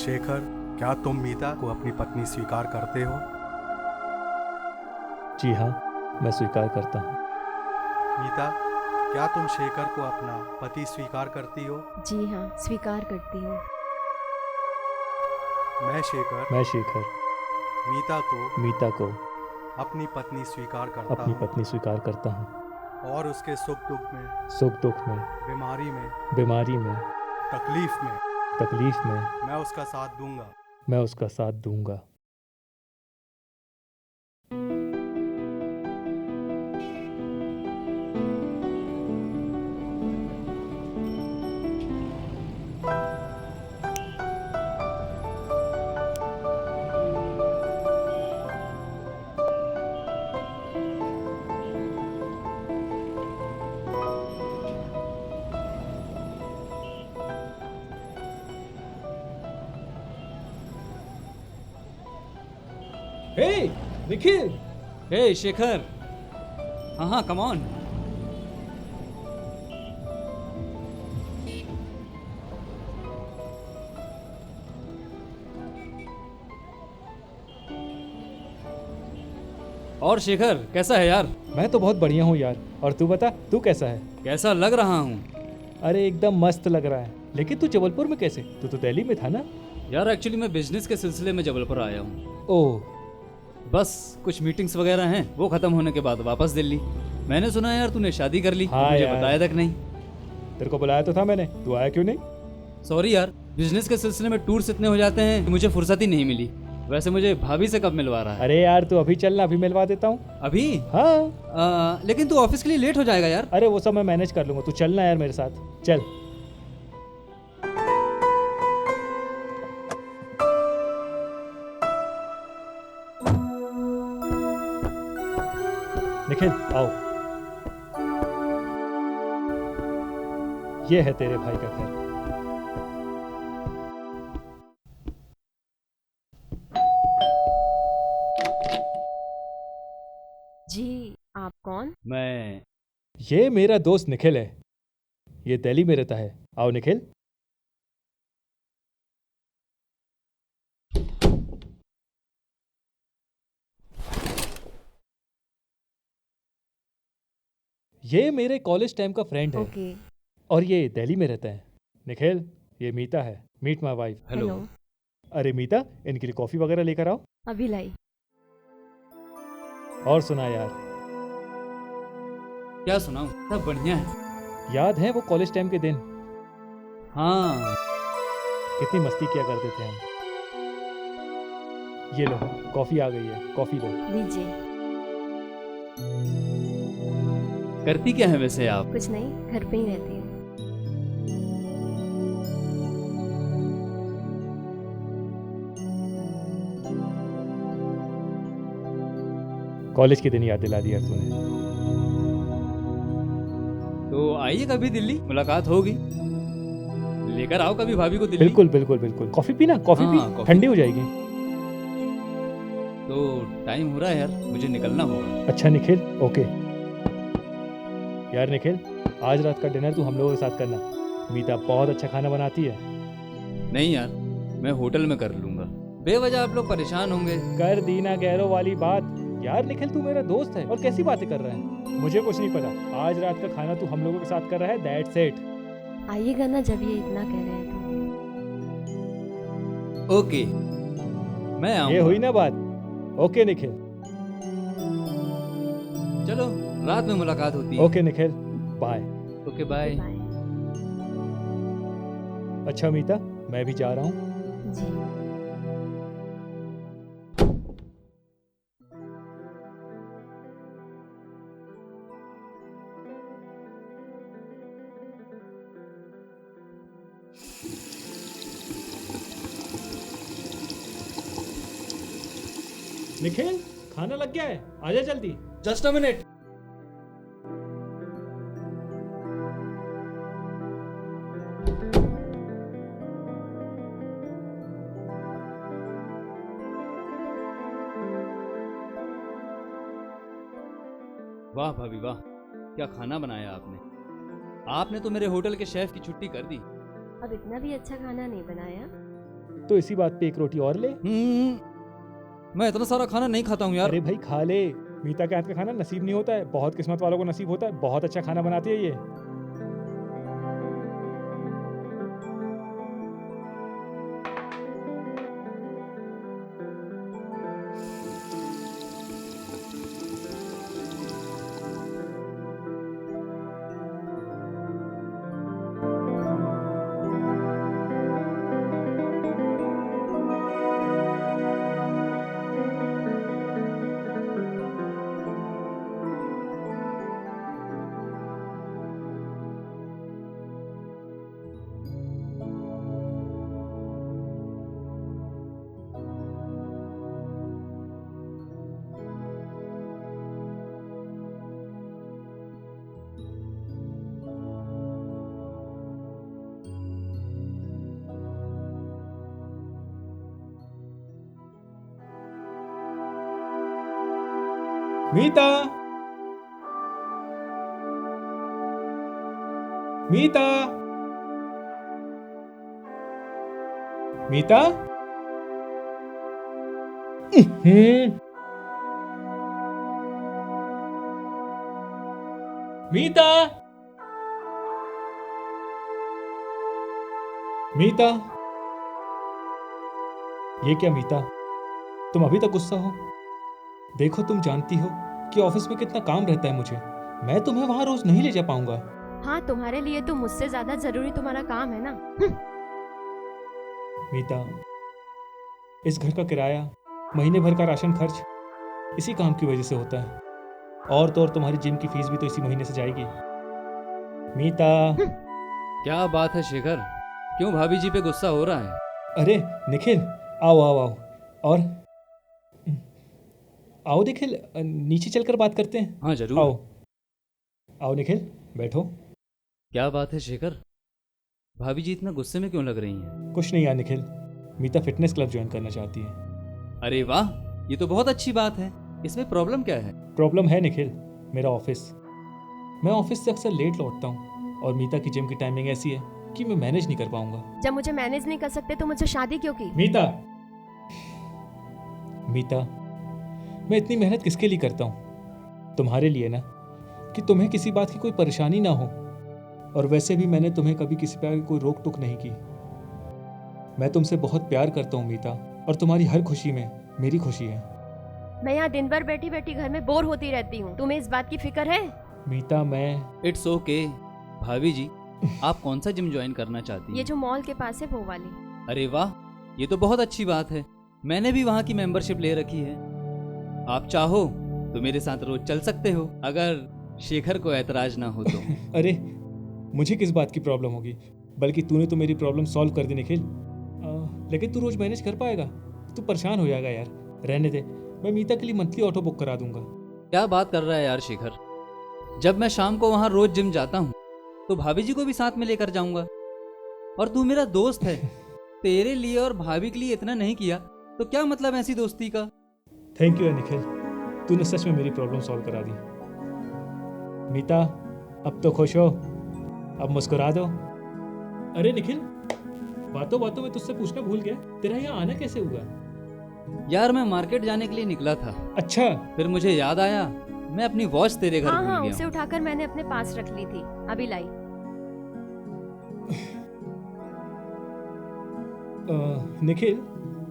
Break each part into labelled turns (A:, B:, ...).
A: शेखर, क्या तुम मीता को अपनी पत्नी स्वीकार करते हो?
B: जी हाँ, मैं स्वीकार करता हूँ।
A: मीता, क्या तुम शेखर को अपना पति स्वीकार करती हो?
C: जी हाँ, स्वीकार करती हूँ।
A: मैं शेखर
B: मीता को
A: अपनी पत्नी स्वीकार करता
B: अपनी
A: हूँ
B: पत्नी स्वीकार करता हूँ
A: और उसके सुख दुख में, बीमारी में, तकलीफ में मैं उसका साथ दूंगा।
D: हे निखिल,
E: हे शेखर, हाँ कम ऑन। और शेखर कैसा है यार?
B: मैं तो बहुत बढ़िया हूँ यार, और तू बता, तू कैसा है?
E: कैसा लग रहा हूँ?
B: अरे एकदम मस्त लग रहा है। लेकिन तू जबलपुर में कैसे? तू तो दिल्ली में था ना?
E: यार एक्चुअली मैं बिजनेस के सिलसिले में जबलपुर आया हूँ।
B: ओह,
E: बस कुछ मीटिंग्स वगैरह हैं, वो खत्म होने के बाद वापस दिल्ली। मैंने सुना यार तूने शादी कर ली।
B: हाँ
E: मुझे
B: यार।
E: बताया तक नहीं।
B: तेरे को बुलाया तो था मैंने, तू आया क्यों नहीं?
E: सॉरी यार, बिजनेस के सिलसिले में टूर्स इतने हो जाते हैं कि मुझे फुर्सत ही नहीं मिली। वैसे मुझे भाभी से कब मिलवा रहा है?
B: अरे यार तू अभी चलना, अभी मिलवा देता हूँ।
E: अभी?
B: हाँ।
E: लेकिन तू ऑफिस के लिए लेट हो जाएगा यार।
B: अरे वो सब मैं मैनेज कर लूंगा, तू चलना यार मेरे साथ, चल। निखिल आओ, ये है तेरे भाई का घर।
C: जी, आप कौन?
E: मैं
B: ये मेरा दोस्त निखिल है, ये दिल्ली में रहता है। आओ निखिल। ये मेरे कॉलेज टाइम का फ्रेंड है
C: ओके।
B: और ये दिल्ली में रहता है। निखिल, ये मीता है, मीट माय वाइफ।
E: हेलो।
B: अरे मीता, इनके लिए कॉफी वगैरह लेकर आओ।
C: अभी लाई।
B: और सुना यार,
E: क्या सुनाऊं, सब बढ़िया है।
B: याद है वो कॉलेज टाइम के दिन?
E: हाँ,
B: कितनी मस्ती किया करते थे हम। ये लो, कॉफी आ गई है, कॉफी लो।
C: लीजिए।
E: करती क्या है वैसे आप?
C: कुछ नहीं, घर पे ही रहती हूँ।
B: कॉलेज के दिन याद दिला दिया तूने।
E: तो आइए कभी दिल्ली, मुलाकात होगी। लेकर आओ कभी भाभी को दिल्ली।
B: बिल्कुल बिल्कुल बिल्कुल। कॉफी पीना, कॉफी
E: हाँ,
B: पी,
E: कॉफी।
B: ठंडी हो जाएगी।
E: तो टाइम हो रहा है यार, मुझे निकलना होगा।
B: अच्छा निखिल, ओके। यार निखिल, आज रात का डिनर तू हम लोगों के साथ करना। मीता बहुत अच्छा खाना बनाती है।
E: नहीं यार, मैं होटल में कर लूंगा। बेवजह आप लोग परेशान होंगे।
B: कर दी ना गैरो वाली बात। यार निखिल, तू मेरा दोस्त है और कैसी बातें कर रहा है? मुझे कुछ नहीं पता। आज रात का खाना तू हम लोगों के साथ कर रहा है, दैट्स इट।
C: आइएगा ना जब ये इतना कह रहे हैं तो।
E: ओके, मैं आऊँ।
B: ये हुई ना बात। ओके निखिल।
E: चलो, रात में मुलाकात होती है।
B: Okay Nikhil, bye.
E: Okay bye.
C: Bye.
B: अच्छा मीता, मैं भी जा रहा हूँ।
C: जी।
B: निखिल, खाना लग गया है, आजा जल्दी।
E: Just a minute. वाह भाभी वाह, क्या खाना बनाया आपने। आपने तो मेरे होटल के शेफ की छुट्टी कर दी।
C: अब इतना भी अच्छा खाना नहीं बनाया।
B: तो इसी बात पे एक रोटी और ले।
E: मैं इतना सारा खाना नहीं खाता हूँ यार।
B: अरे भाई खा ले, मीता के हाथ का खाना नसीब नहीं होता है, बहुत किस्मत वालों को नसीब होता है। बहुत अच्छा खाना बनाती है ये। मीता, मीता, मीता। मीता, मीता। ये क्या मीता, तुम अभी तक गुस्सा हो? देखो तुम जानती हो कि ऑफिस में कितना काम रहता है मुझे। मैं तुम्हें वहां रोज नहीं ले जा पाऊंगा।
C: हाँ, तुम्हारे लिए तो मुझसे ज्यादा जरूरी तुम्हारा काम है ना।
B: मीता, इस घर का किराया, महीने भर का राशन खर्च इसी काम की वजह से होता है। और तो और तुम्हारी जिम की फीस भी तो इसी महीने से जाएगी। मीता।
E: क्या बात है शेखर, क्यों भाभी जी पे गुस्सा हो रहा है?
B: अरे निखिल, आओ आओ आओ। और आओ निखिल, नीचे चलकर बात करते हैं।
E: हाँ जरूर।
B: आओ आओ निखिल, बैठो।
E: क्या बात है शेखर, भाभी जी इतना गुस्से में क्यों लग रही हैं?
B: कुछ नहीं यार निखिल, मीता फिटनेस क्लब ज्वाइन करना चाहती है।
E: अरे वाह, ये तो बहुत अच्छी बात है। इसमें प्रॉब्लम क्या है?
B: प्रॉब्लम है निखिल, मेरा ऑफिस। मैं ऑफिस से अक्सर लेट लौटता हूँ और मीता की जिम की टाइमिंग ऐसी है कि मैं मैनेज नहीं कर पाऊंगा।
C: जब मुझे मैनेज नहीं कर सकते तो मुझसे शादी क्यों की?
B: मीता, मीता, मैं इतनी मेहनत किसके लिए करता हूँ? तुम्हारे लिए ना, कि तुम्हें किसी बात की कोई परेशानी ना हो। और वैसे भी मैंने तुम्हें कभी किसी प्रकार की कोई रोक टोक नहीं की। मैं तुमसे बहुत प्यार करता हूँ मीता, और तुम्हारी हर खुशी में मेरी खुशी है।
C: मैं यहाँ दिन भर बैठी बैठी घर में बोर होती रहती हूँ, तुम्हें इस बात की फिक्र है?
B: मीता, मैं
E: इट्स ओके। भाभी जी, आप कौन सा जिम ज्वाइन करना चाहती
C: ये
E: हैं?
C: जो मॉल के पास है वो वाली।
E: अरे वाह, ये तो बहुत अच्छी बात है। मैंने भी वहाँ की मेंबरशिप ले रखी है। आप चाहो तो मेरे साथ रोज चल सकते हो, अगर शेखर को ऐतराज ना हो तो।
B: अरे मुझे किस बात की प्रॉब्लम होगी, बल्कि तूने तो मेरी प्रॉब्लम सॉल्व कर दी निखिल। लेकिन तू रोज मैनेज कर पाएगा? तू परेशान हो जाएगा यार। रहने दे, मैं मीता के लिए मंथली ऑटो बुक करा दूंगा।
E: क्या बात कर रहा है यार शेखर, जब मैं शाम को वहाँ रोज जिम जाता हूँ तो भाभी जी को भी साथ में लेकर जाऊंगा। और तू मेरा दोस्त है, तेरे लिए और भाभी के लिए इतना नहीं किया तो क्या मतलब ऐसी दोस्ती का?
B: थैंक यू निखिल, तूने सच में मेरी प्रॉब्लम सॉल्व करा दी। मीता, अब तो खुश हो, अब मुस्कुरा दो। अरे निखिल, बातों बातों में तुझसे पूछना भूल गया, तेरा यहाँ आना कैसे हुआ?
E: यार मैं मार्केट जाने के लिए निकला था,
B: अच्छा,
E: फिर मुझे याद आया मैं अपनी वॉच तेरे घर
C: हाँ
E: भूल
C: हाँ,
E: गया
C: उसे
E: हूँ।
C: उठाकर मैंने अपने पास रख ली थी, अभी लाई।
B: निखिल,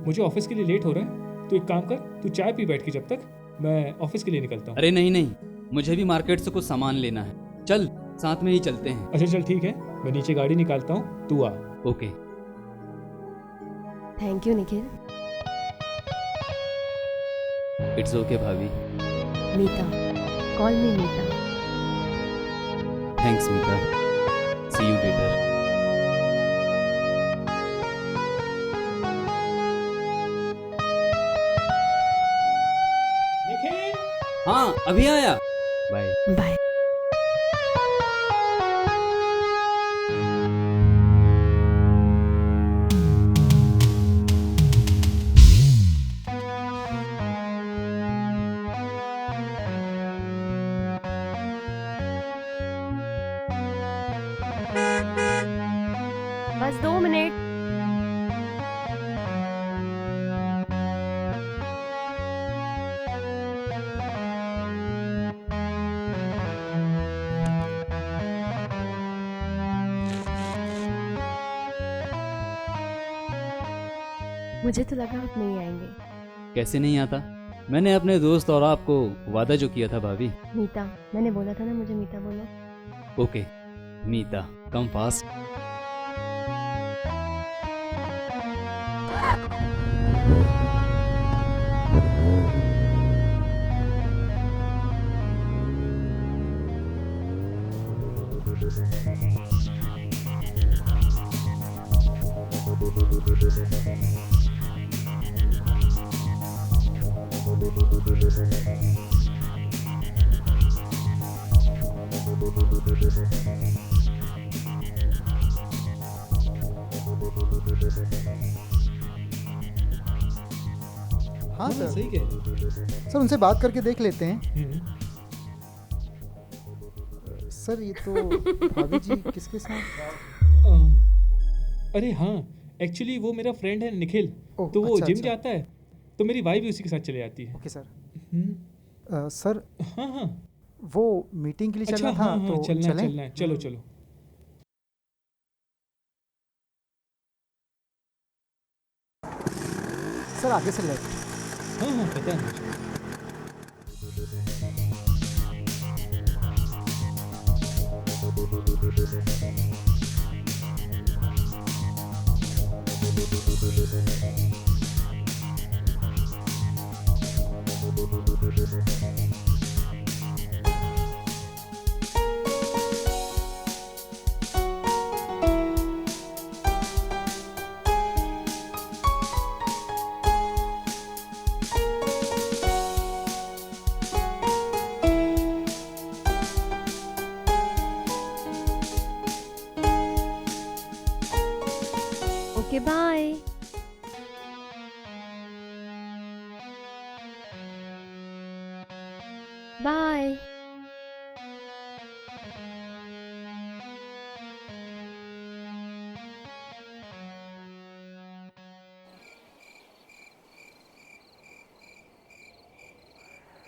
B: मुझे ऑफिस के लिए लेट हो रहा है, तू एक काम कर, तू चाय पी बैठ के, जब तक मैं ऑफिस के लिए निकलता हूँ।
E: अरे नहीं नहीं, मुझे भी मार्केट से कुछ सामान लेना है, चल साथ में ही चलते हैं।
B: अच्छा चल ठीक है, मैं नीचे गाड़ी निकालता हूँ, तू आ।
E: Okay.
C: Thank you Nikhil.
E: It's okay bhabhi.
C: Meeta, call me Meeta.
E: Thanks Meeta, see you later.
B: Nikhil,
E: हाँ अभी आया, बाय।
C: बाय। बस 2 मिनट। मुझे तो लगा आप नहीं आएंगे।
E: कैसे नहीं आता? मैंने अपने दोस्त और आपको वादा जो किया था भाभी।
C: मीता, मैंने बोला था ना मुझे मीता बोलो।
E: ओके मीता, कम फास्ट।
A: हाँ सर,
B: सही कह रहे
A: सर उनसे बात करके देख लेते हैं।
B: हैं।
A: सर ये तो भाभी जी किसके साथ?
B: अरे हाँ, एक्चुअली वो मेरा फ्रेंड है निखिल।
A: ओह,
B: तो वो
A: अच्छा,
B: जिम
A: अच्छा।
B: जाता है, तो मेरी वाइफ भी उसी के साथ चले जाती है।
A: Okay sir.
B: हम्म,
A: सर
B: हाँ हाँ।
A: वो मीटिंग के लिए
B: अच्छा
A: चलना था
B: हाँ हाँ,
A: तो
B: चलना
A: चलें?
B: चलना है, चलो चलो।
A: सर आगे से लेफ्ट।
B: हाँ हाँ, पता है मुझे।
C: Okay bye. बाय।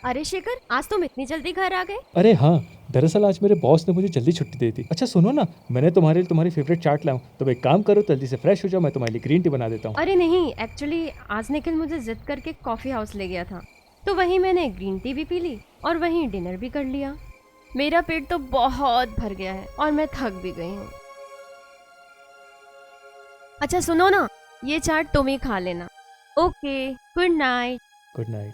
C: अरे शेखर, आज तुम इतनी जल्दी घर आ गए?
B: अरे हाँ, दरअसल आज मेरे बॉस ने मुझे जल्दी छुट्टी दी थी। अच्छा सुनो ना, मैंने तुम्हारे लिए तुम्हारी फेवरेट चाट लाऊं, तो एक काम करो, जल्दी से फ्रेश हो जाओ, मैं तुम्हारे लिए ग्रीन टी बना देता हूँ।
C: अरे नहीं, एक्चुअली आज निखिल मुझे जिद करके कॉफ़ी हाउस ले गया था, तो वहीं मैंने ग्रीन टी भी पी ली और वहीं डिनर भी कर लिया। मेरा पेट तो बहुत भर गया है और मैं थक भी गई हूँ। अच्छा सुनो ना, ये चाट तुम ही खा लेना। Okay, good night.
B: Good night.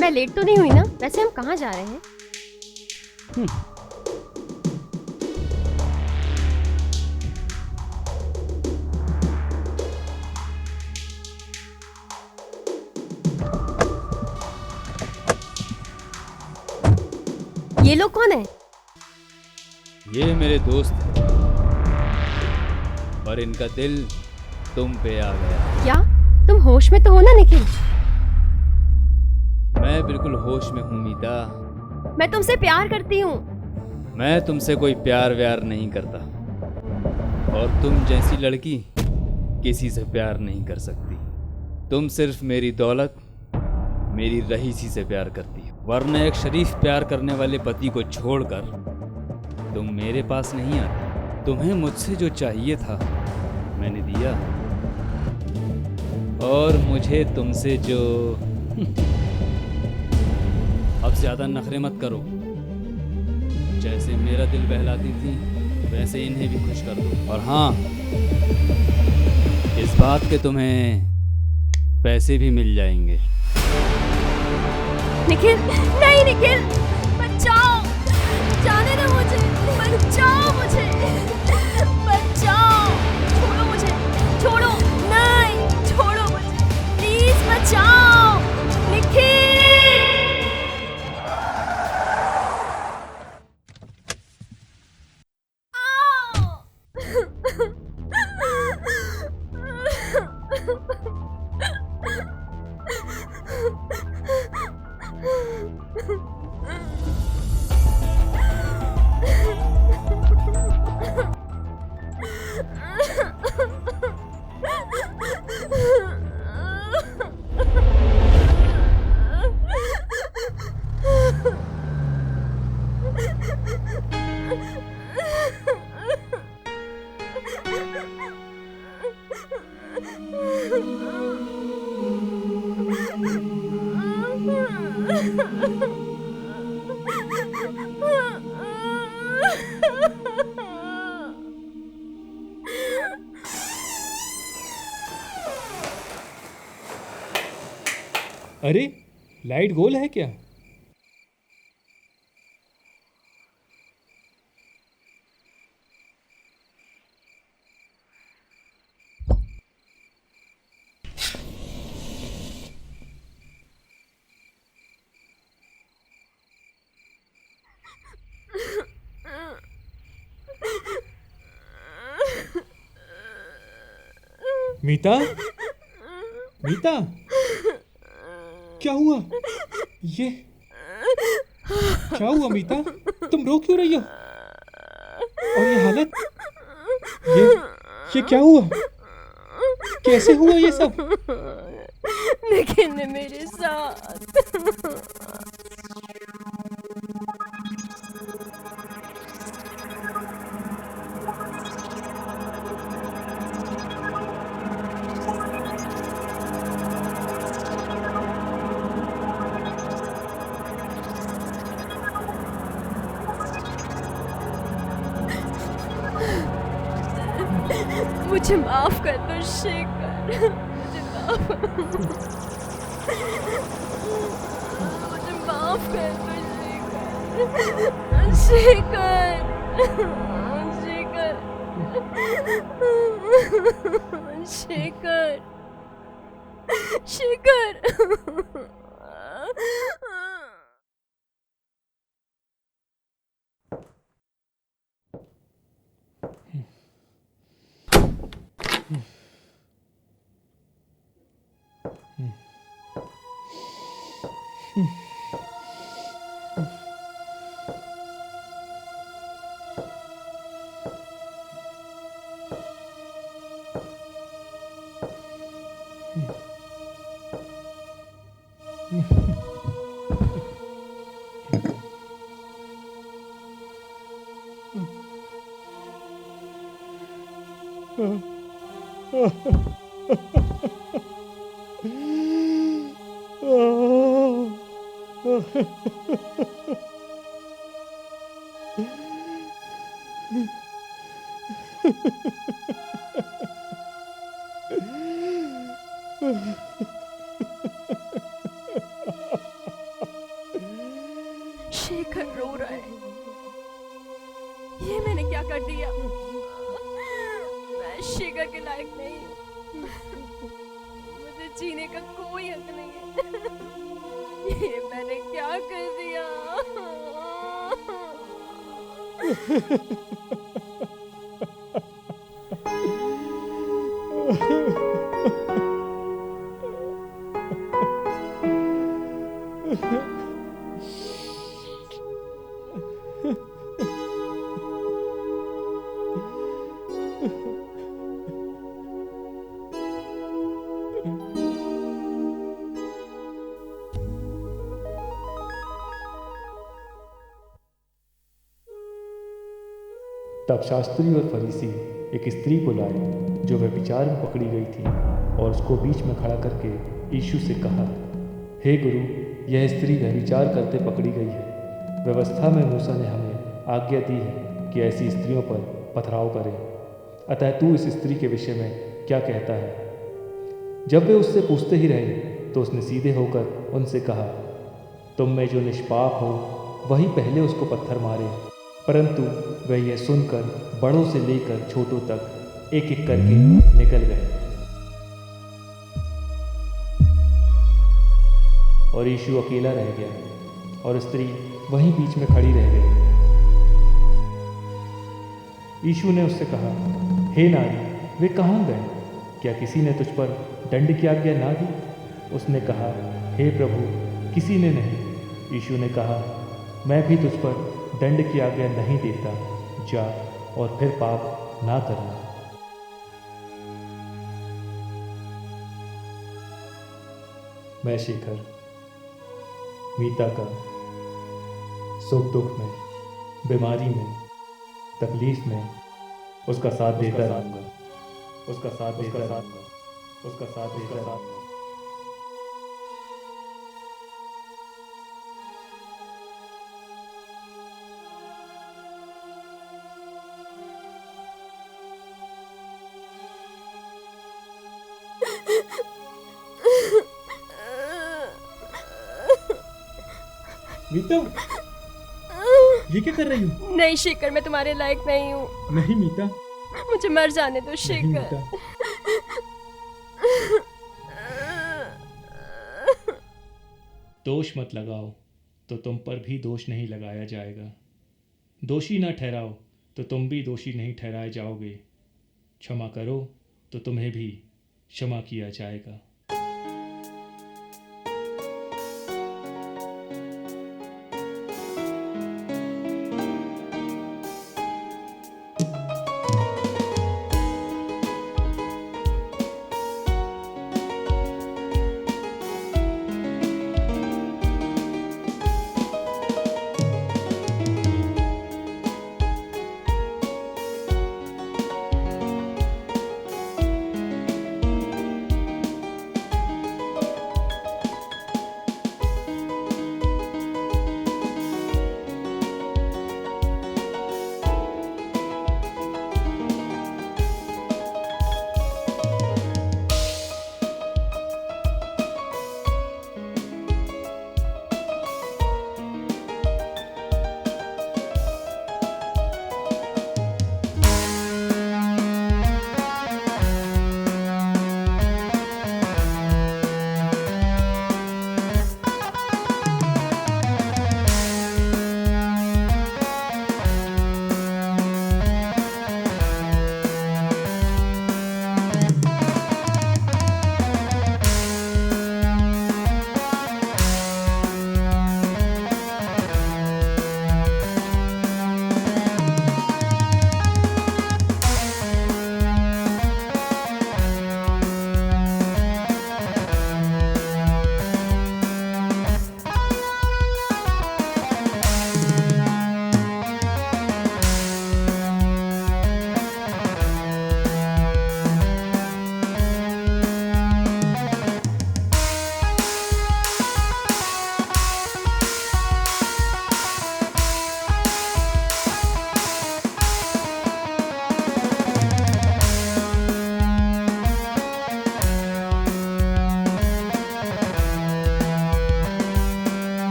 C: मैं लेट तो नहीं हुई ना? वैसे हम कहाँ जा रहे हैं? ये लोग कौन है?
E: ये मेरे दोस्त हैं और इनका दिल तुम पे आ गया।
C: क्या तुम होश में तो हो ना निखिल?
E: मैं बिल्कुल होश में हूँ मीता।
C: मैं तुमसे प्यार करती हूँ।
E: मैं तुमसे कोई प्यार व्यार नहीं करता और तुम जैसी लड़की किसी से प्यार नहीं कर सकती। तुम सिर्फ मेरी दौलत, मेरी रईसी से प्यार करती हो, वरना एक शरीफ प्यार करने वाले पति को छोड़कर तुम मेरे पास नहीं आती। तुम्हें मुझसे जो चाहिए था मैंने दिया, और मुझे तुमसे जो अब ज्यादा नखरे मत करो। जैसे मेरा दिल बहलाती थी वैसे इन्हें भी खुश कर दो। और हाँ, इस बात के तुम्हें पैसे भी मिल जाएंगे।
C: निखिल, नहीं निखिल, बचाओ, जाने दो मुझे, बचाओ मुझे, बचाओ, छोड़ो मुझे, छोड़ो, नहीं, छोड़ो मुझे, प्लीज बचाओ, निखिल। आओ।
B: अरे, लाइट गोल है क्या? मीता, मीता, क्या हुआ? ये क्या हुआ मीता? तुम रो क्यों रही हो? और ये हालत, ये क्या हुआ? कैसे हुआ ये सब?
C: निखिल ने मेरे साथ। मुझे माफ कर दो शेखर, मुझे माफ कर दो शेखर, शेखर, शेखर, शेखर, शेखर। शेखर रो रहा है। ये मैंने क्या कर दिया? मैं शेखर के लायक नहीं हूँ। मुझे जीने का कोई हक नहीं है। ये मैंने क्या कर दिया?
B: तब शास्त्री और फरीसी एक स्त्री को लाए जो व्यभिचार में पकड़ी गई थी, और उसको बीच में खड़ा करके यीशु से कहा, हे गुरु, यह स्त्री व्यभिचार करते पकड़ी गई है। व्यवस्था में मूसा ने हमें आज्ञा दी है कि ऐसी स्त्रियों पर पथराव करें। अतः तू इस स्त्री के विषय में क्या कहता है? जब वे उससे पूछते ही रहे तो उसने सीधे होकर उनसे कहा, तुम में जो निष्पाप हो वही पहले उसको पत्थर मारे। परंतु वे यह सुनकर बड़ों से लेकर छोटों तक एक एक करके निकल गए, और यीशु अकेला रह गया और स्त्री वहीं बीच में खड़ी रह गई। यीशु ने उससे कहा, हे नारी, वे कहाँ गए? क्या किसी ने तुझ पर दंड की आज्ञा ना दी? उसने कहा, हे प्रभु, किसी ने नहीं। यीशु ने कहा, मैं भी तुझ पर दंड की आज्ञा नहीं देता, जा और फिर पाप ना करना। मैं शेखर मीता का सुख दुख में, बीमारी में, तकलीफ में उसका साथ देता रहूँगा, उसका साथ देता रहूँगा, उसका साथ देता रहूँगा। मीता, ये क्या कर रही हो?
C: नहीं शेखर, मैं तुम्हारे लायक नहीं हूँ।
B: नहीं मीता,
C: मुझे मर जाने दो
B: नहीं
C: शेखर।
B: मीता। दोष मत लगाओ तो तुम पर भी दोष नहीं लगाया जाएगा। दोषी ना ठहराओ तो तुम भी दोषी नहीं ठहराए जाओगे। क्षमा करो तो तुम्हें भी क्षमा किया जाएगा।